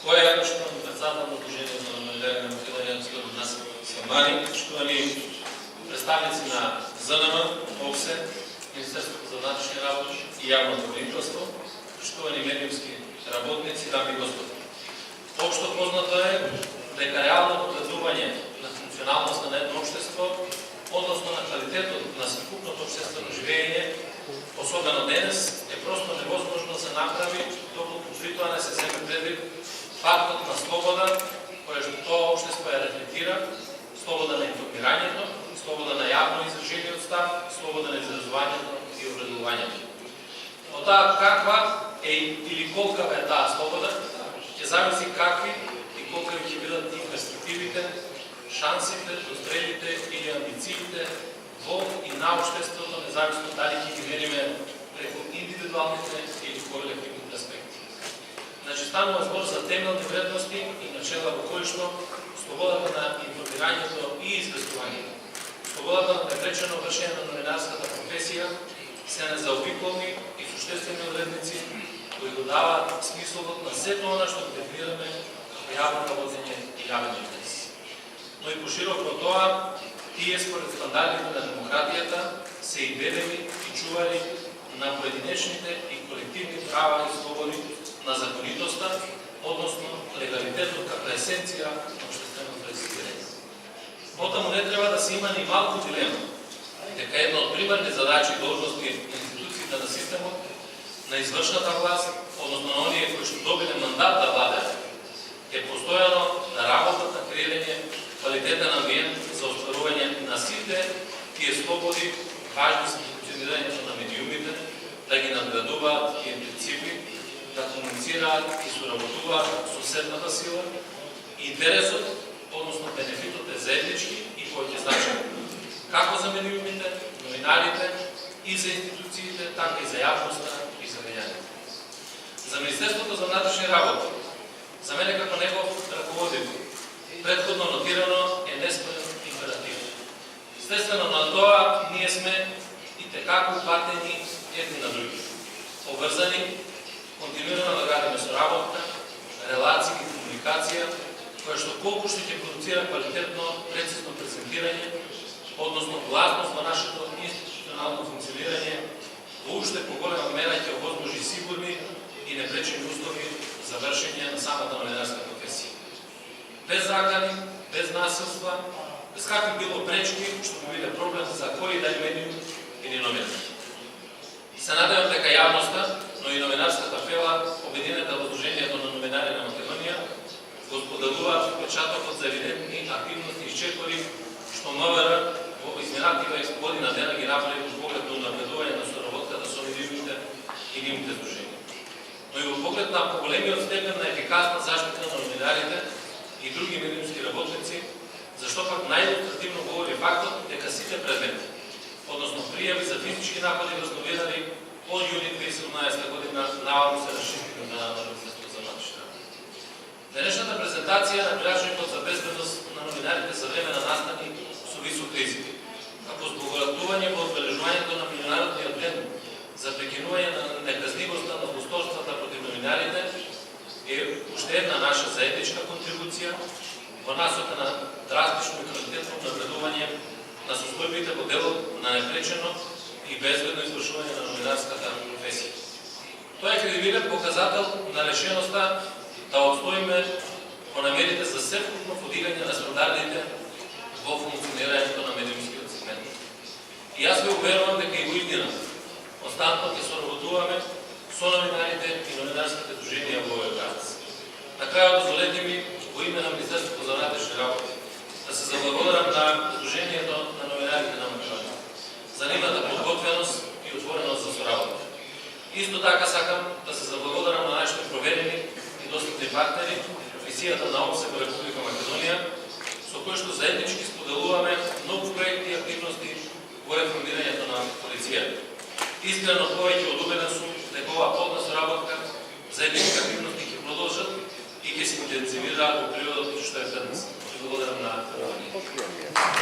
Кой е почетно председател на Движението на номиниране на Македония нас Самари, почитувани представници на ЗНМ, ОПСЕ, Министерството за вътрешни работи и явното правителство, почитувани медиумски работници, дами и господа. Общо познато е дека реалното градување на функционалност на едно общество, односно на квалитетот на съвкупното обществено живење, особено денес, е просто невозможно да се направи, доколку при тоа не се земе предвид фактот на слобода, која што тоа общество ја рефлектира, слобода на информирањето, слобода на јавно изражениот став, слобода на изразувањето и образувањето. Од таа каква е или колкава е таа слобода, ќе зависи какви и колкави ќе бидат и перспективите, шансите, дострелите или амбициите во и на обществото, независно дали ќе ги мериме преку индивидуалните или колективните аспекти. Значи, станува збор за темелни вредности и начела во кои што слободата на информирањето и известувањето, слободата на непречено вршење на новинарската професија се незаобиколни и суштествени одредници кои го даваат смислот на сето она што дефинираме како јавно работење и јавен интерес. Но и пошироко од тоа, тие според стандардите на демократијата се и ведени и чували на поединечните и колективни права и слободи на законитоста, односно легалитетот како есенција на общественото екзистирање. Потаму не треба да се има ни малку дилема дека една од примерни задачи и должности на институциите на системот на извршната власт, односно на оние кои што добиле мандат да владеат, е постојано на работата на креирање квалитетен амбиент за остварување на сите тие слободи важни за функционирањето на медиумите, да ги надградуваат и принципи, да комуницираат и соработуваат со средната сила. Интересот, односно бенефитот е заеднички и поетизначен, како за медиумите, новинарите и за институциите, така и за јавноста и за граѓаните. За Министерството за вътрешни работи, за мене како негов раководител, предходно нотирано е неспорен императив. Естествено на тоа ние сме и текако упатени едни на други, обврзани, континуирано да радиме со работа, релации и комуникација, која што колку што ќе продуцира квалитетно, прецизно презентирање, односно гласност на нашето институционално функционирање, во уште поголема мера ќе овозможи сигурни и непречени услови за вршење на самата новинарска професија. Без закани, без насилства, без какви било пречки, што би биде проблем за кој да е медиум или новинар. Се надевам дека јавноста, но и новинарската фела, обединета во Сдруженијето на новинари на Македонија, го споделуваат впечатокот за евидентни активности и изчекори, што МВР во изминатива година дена ги направи во поглед на напредување на соработката со медиумите и нивните сдруженија. Но и во поглед на поголемиот степен на ефикасна заштита на новинарите и други медиумски работници, зашто пак најилустративно говори фактот дека сите предмети, односно пријави за физички напади врз новинари од јуни 2017 година наваму се расшириле на Министерството за вътрешни работи. Денешната презентација на прилажникот за безбедност на новинарите за време на настани со висок ризик, како збогатување во одбележувањето на меѓународниот ден за прекинување на неказнивоста на посторствата против новинарите е уште една наша заедничка контрибуција во насока на драстично и квалитетно напредување на состојбите во делот на непречено и безбедно извршување на новинарската професија. Тоа е кредибилен показател на решеноста да обстоиме во намерите за севкупно подигање на стандардите во функционирањето на медиумскиот сегмент. И јас ве уверувам дека и во иднина константно ќе соработуваме со новинарите и новинарските движенија во овој град. На крајот дозволете ми во име на Министерството за вътрешни работи да се заблагодарам на Сдруженијето на новинарите на Македонија за нивната подготвеност и отвореност за соработа. Исто така сакам да се заблагодарам на нашите проверени и достапни партнери, Мисијата на ОПСЕ во Република Македонија, со кои што заеднички споделуваме многу проекти и активности во реформирањето на полицијата. Искрено повеќе од убеден сум дека оваа плодна соработка, заеднички активности ќе продолжат и ќе се интензивираат во периодот што е пред нас. Благодарам на вниманието.